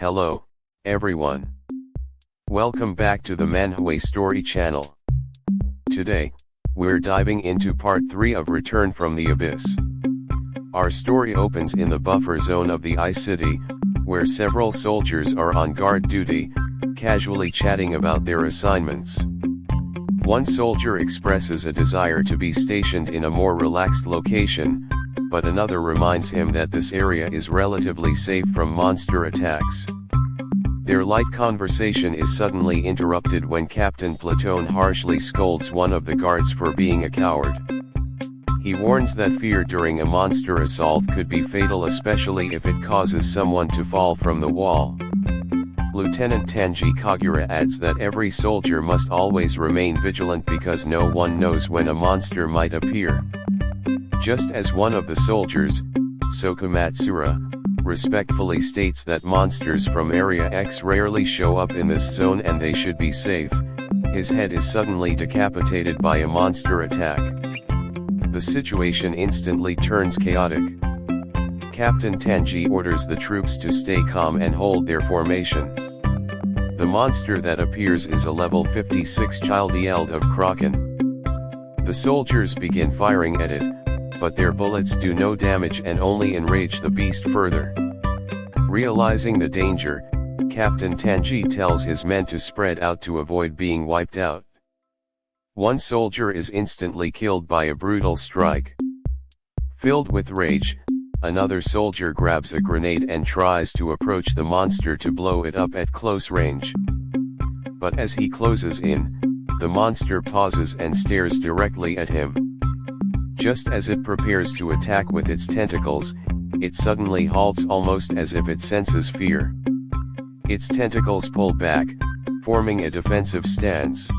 Hello, everyone. Welcome back to the Manhwa story channel. Today, we're diving into part 3 of Return from the Abyss. Our story opens in the buffer zone of the Ice City, where several soldiers are on guard duty, casually chatting about their assignments. One soldier expresses a desire to be stationed in a more relaxed location, but another reminds him that this area is relatively safe from monster attacks. Their light conversation is suddenly interrupted when Captain Platoon harshly scolds one of the guards for being a coward. He warns that fear during a monster assault could be fatal, especially if it causes someone to fall from the wall. Lieutenant Tanji Kagura adds that every soldier must always remain vigilant because no one knows when a monster might appear. Just as one of the soldiers, Sokumatsura, respectfully states that monsters from Area X rarely show up in this zone and they should be safe, his head is suddenly decapitated by a monster attack. The situation instantly turns chaotic. Captain Tanji orders the troops to stay calm and hold their formation. The monster that appears is a level 56 child Eld of Kraken. The soldiers begin firing at it, but their bullets do no damage and only enrage the beast further. Realizing the danger, Captain Tanji tells his men to spread out to avoid being wiped out. One soldier is instantly killed by a brutal strike. Filled with rage, another soldier grabs a grenade and tries to approach the monster to blow it up at close range. But as he closes in, the monster pauses and stares directly at him. Just as it prepares to attack with its tentacles, it suddenly halts almost as if it senses fear. Its tentacles pull back, forming a defensive stance.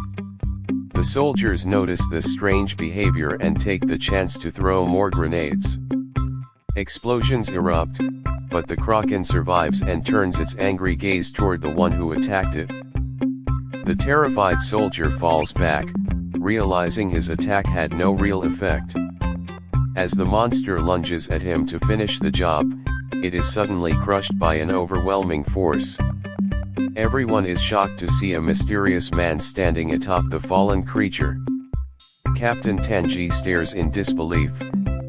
The soldiers notice this strange behavior and take the chance to throw more grenades. Explosions erupt, but the Kraken survives and turns its angry gaze toward the one who attacked it. The terrified soldier falls back, realizing his attack had no real effect. As the monster lunges at him to finish the job, it is suddenly crushed by an overwhelming force. Everyone is shocked to see a mysterious man standing atop the fallen creature. Captain Tanji stares in disbelief,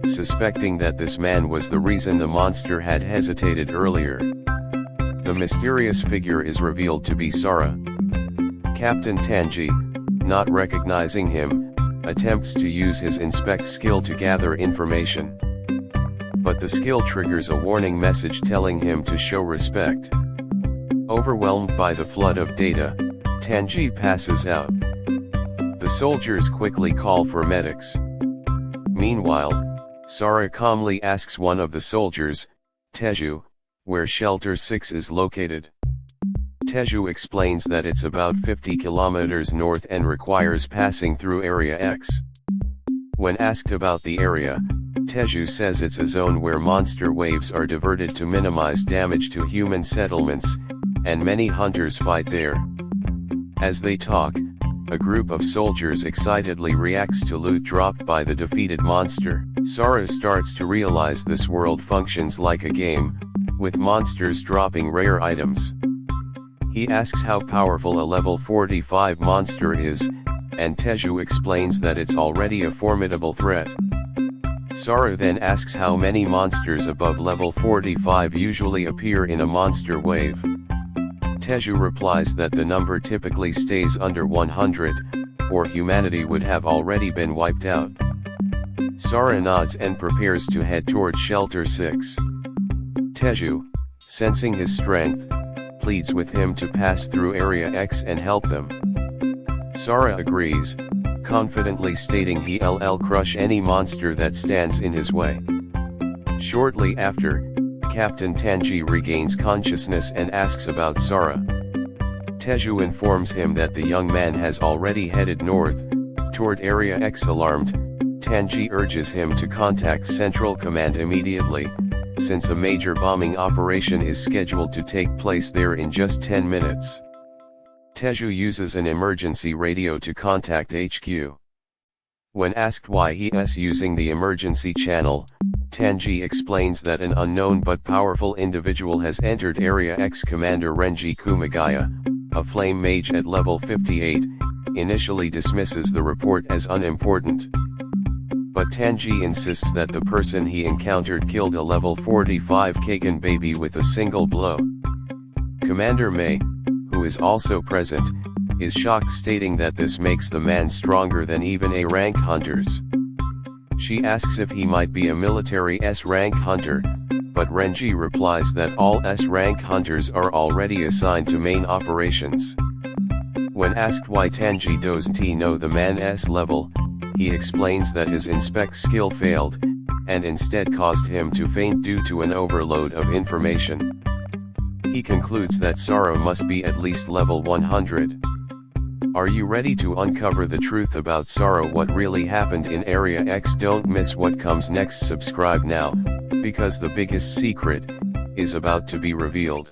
suspecting that this man was the reason the monster had hesitated earlier. The mysterious figure is revealed to be Sora. Captain Tanji, not recognizing him, attempts to use his inspect skill to gather information. But the skill triggers a warning message telling him to show respect. Overwhelmed by the flood of data, Tanji passes out. The soldiers quickly call for medics. Meanwhile, Sora calmly asks one of the soldiers, Teju, where Shelter 6 is located. Teju explains that it's about 50 kilometers north and requires passing through Area X. When asked about the area, Teju says it's a zone where monster waves are diverted to minimize damage to human settlements, and many hunters fight there. As they talk, a group of soldiers excitedly reacts to loot dropped by the defeated monster. Sora starts to realize this world functions like a game, with monsters dropping rare items. He asks how powerful a level 45 monster is, and Teju explains that it's already a formidable threat. Sora then asks how many monsters above level 45 usually appear in a monster wave. Teju replies that the number typically stays under 100, or humanity would have already been wiped out. Sora nods and prepares to head toward Shelter 6. Teju, sensing his strength, pleads with him to pass through Area X and help them. Sora agrees, confidently stating he'll crush any monster that stands in his way. Shortly after, Captain Tanji regains consciousness and asks about Sora. Teju informs him that the young man has already headed north, toward Area X. Alarmed, Tanji urges him to contact Central Command immediately, since a major bombing operation is scheduled to take place there in just 10 minutes. Teju uses an emergency radio to contact HQ. When asked why he is using the emergency channel, Tanji explains that an unknown but powerful individual has entered Area X. Commander Renji Kumagaya, a flame mage at level 58, initially dismisses the report as unimportant. But Tanji insists that the person he encountered killed a level 45 Kagan baby with a single blow. Commander Mei, who is also present, is shocked, stating that this makes the man stronger than even A-rank hunters. She asks if he might be a military S-rank hunter, but Renji replies that all S-rank hunters are already assigned to main operations. When asked why Tanji doesn't know the man's level, he explains that his inspect skill failed, and instead caused him to faint due to an overload of information. He concludes that Sora must be at least level 100. Are you ready to uncover the truth about Sora, what really happened in Area X? Don't miss what comes next. Subscribe now, because the biggest secret is about to be revealed.